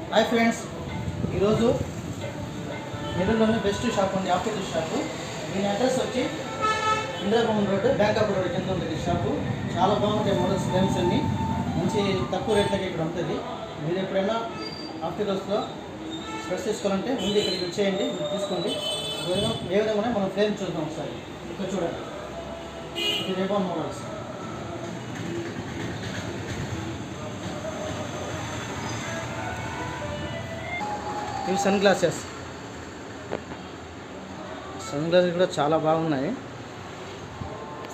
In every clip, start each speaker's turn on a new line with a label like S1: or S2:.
S1: Hi friends, ఈరోజు నెల్లూరులోని best shop ఉంది, ఆప్టికల్ షాపు. దీని అడ్రస్ వచ్చి ఇంద్రభవన్ రోడ్డు, బ్యాంకాక్ రోడ్ కింద ఉంటుంది షాపు. చాలా బాగుంటాయి మోడల్స్, ఫ్రేమ్స్ అన్నీ మంచి తక్కువ రేట్లకి ఇక్కడ ఉంటుంది. మీరు ఎప్పుడైనా ఆప్టికల్స్లో స్పెట్స్ తీసుకోవాలంటే ముందు ఇక్కడికి వచ్చేయండి, మీరు తీసుకోండి. ఏ విధంగా మనం ఫ్రేమ్ చూద్దాం ఒకసారి. ఇక్కడ చూడండి, ఇది రేబాన్ మోడల్స్. ఇవి సన్ గ్లాసెస్ కూడా చాలా బాగున్నాయి.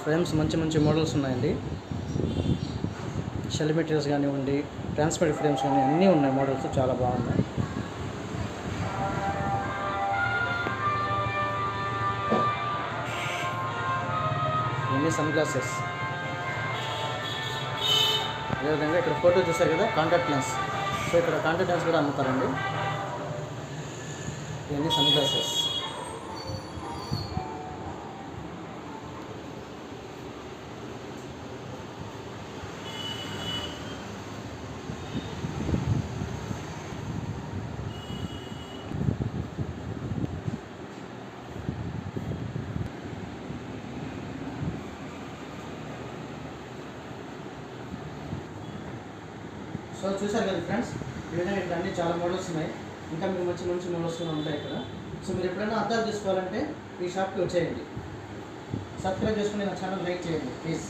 S1: ఫ్రేమ్స్ మంచి మంచి మోడల్స్ ఉన్నాయండి. షెల్ మెటీరియల్స్ కానివ్వండి, ట్రాన్స్పరెంట్ ఫ్రేమ్స్ కానీ అన్నీ ఉన్నాయి. మోడల్స్ చాలా బాగున్నాయి. ఇవన్నీ సన్ గ్లాసెస్. అదేవిధంగా ఇక్కడ ఫోటో చూసారు కదా, కాంటాక్ట్ లెన్స్. సో ఇక్కడ కాంటాక్ట్ లెన్స్ కూడా అమ్ముతారండి. ఇవన్నీ సన్ గ్లాసెస్. సో చూసారు కదా ఫ్రెండ్స్, ఈ విధంగా ఇక్కడ అన్ని చాలా మోడల్స్ ఉన్నాయి. ఇంకా మీకు మంచి మంచి మోడల్స్ ఉంటాయి ఇక్కడ. సో మీరు ఎప్పుడైనా అద్దాలు తీసుకోవాలంటే ఈ షాప్కి వచ్చేయండి. సబ్స్క్రైబ్ చేసుకుని నా ఛానల్ లైక్ చేయండి ప్లీజ్.